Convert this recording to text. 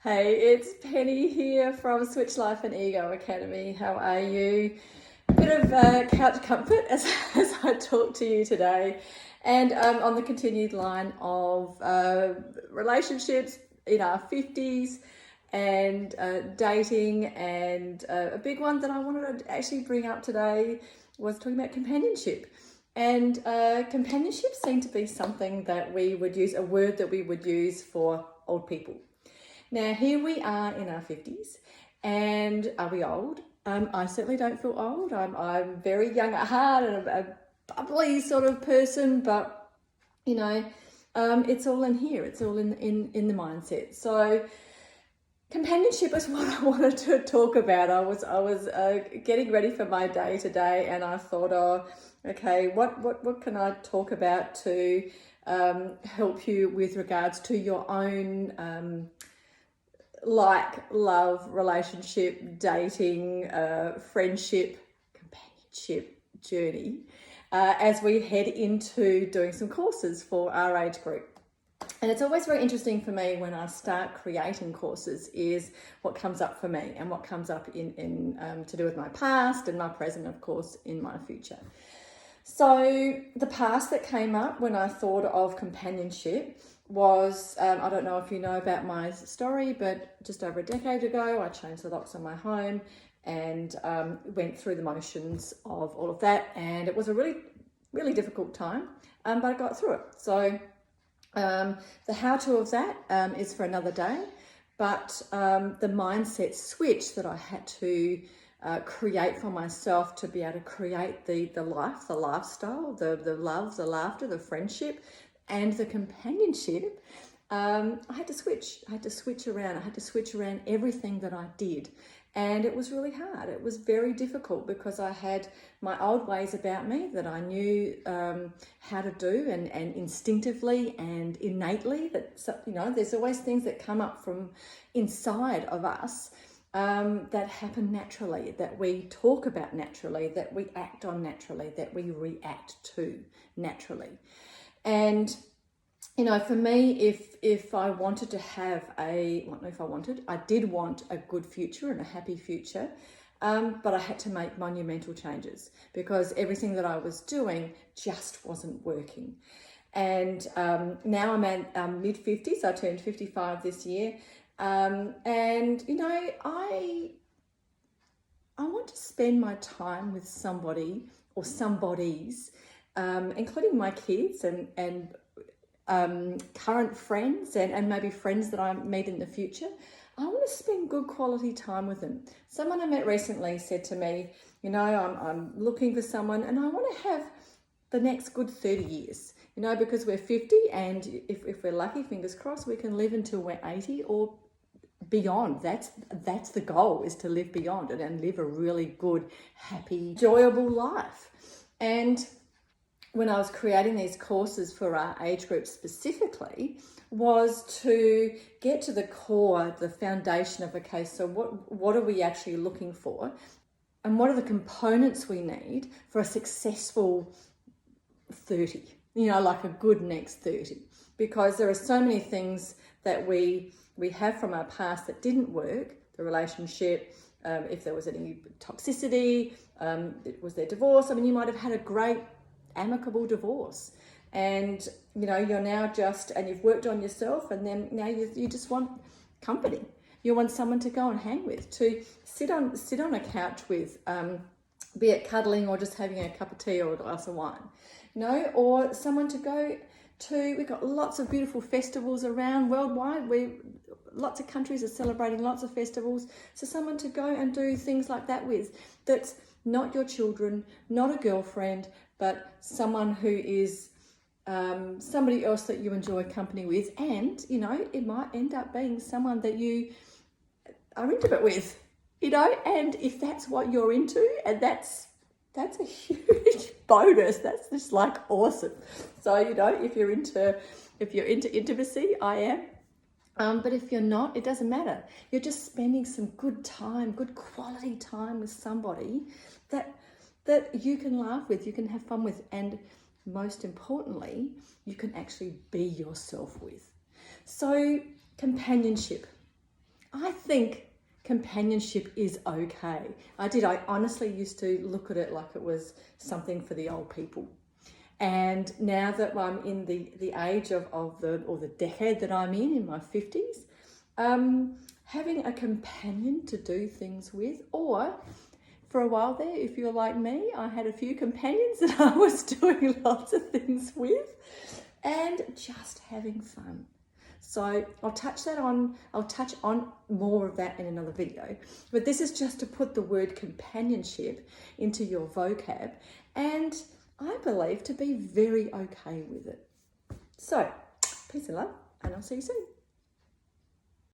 Hey, it's Penny here from Switch Life and Ego Academy. How are you? Bit of couch comfort as I talk to you today, and on the continued line of relationships in our 50s and dating, and a big one that I wanted to actually bring up today was talking about companionship. And companionship seemed to be something that we would use, a word that we would use for old people. Now, here we are in our 50s, and are we old? I certainly don't feel old. I'm very young at heart and a bubbly sort of person, but it's all in here. It's all in the mindset. So, companionship is what I wanted to talk about. I was getting ready for my day today, and I thought, okay, what can I talk about to help you with regards to your own love, relationship, dating, friendship, companionship journey as we head into doing some courses for our age group. And it's always very interesting for me when I start creating courses is what comes up for me and what comes up in to do with my past and my present, of course, in my future. So the past that came up when I thought of companionship was, I don't know if you know about my story, but just over a decade ago, I changed the locks on my home and went through the motions of all of that. And it was a really, really difficult time, but I got through it. So the how-to of that is for another day, but the mindset switch that I had to create for myself to be able to create the life, the lifestyle, the love, the laughter, the friendship, and the companionship, I had to switch. I had to switch around. I had to switch around everything that I did. And it was really hard. It was very difficult because I had my old ways about me that I knew how to do and instinctively and innately. That, there's always things that come up from inside of us that happen naturally, that we talk about naturally, that we act on naturally, that we react to naturally. And for me, if I wanted to have I did want a good future and a happy future, but I had to make monumental changes because everything that I was doing just wasn't working. And now I'm at mid-50s. I turned 55 this year. And I want to spend my time with somebody or somebodies, including my kids and current friends and maybe friends that I meet in the future. I want to spend good quality time with them. Someone I met recently said to me, I'm looking for someone and I want to have the next good 30 years, because we're 50 and if we're lucky, fingers crossed, we can live until we're 80 or beyond. That's the goal, is to live beyond it and live a really good, happy, enjoyable life. And when I was creating these courses for our age group specifically, was to get to the core, the foundation of, okay, so what are we actually looking for? And what are the components we need for a successful 30, like a good next 30? Because there are so many things that we have from our past that didn't work, the relationship, if there was any toxicity, was there divorce? You might have had a great amicable divorce and you're now and you've worked on yourself, and then now you just want company. You want someone to go and hang with, to sit on a couch with, be it cuddling or just having a cup of tea or a glass of wine, or someone to go to. We've got lots of beautiful festivals around worldwide. Lots of countries are celebrating lots of festivals. So someone to go and do things like that with, that's not your children, not a girlfriend, but someone who is somebody else that you enjoy company with. And, it might end up being someone that you are intimate with, and if that's what you're into, and that's a huge bonus. That's just like awesome. So, if you're into intimacy, I am. But if you're not, it doesn't matter. You're just spending some good quality time with somebody that you can laugh with, you can have fun with, and most importantly, you can actually be yourself with. So, companionship. I think companionship is okay. I honestly used to look at it like it was something for the old people. And now that I'm in the age of the decade that I'm in my 50s, having a companion to do things with, or for a while there, if you're like me, I had a few companions that I was doing lots of things with and just having fun. So I'll touch on more of that in another video. But this is just to put the word companionship into your vocab, and I believe to be very okay with it. So, peace and love, and I'll see you soon.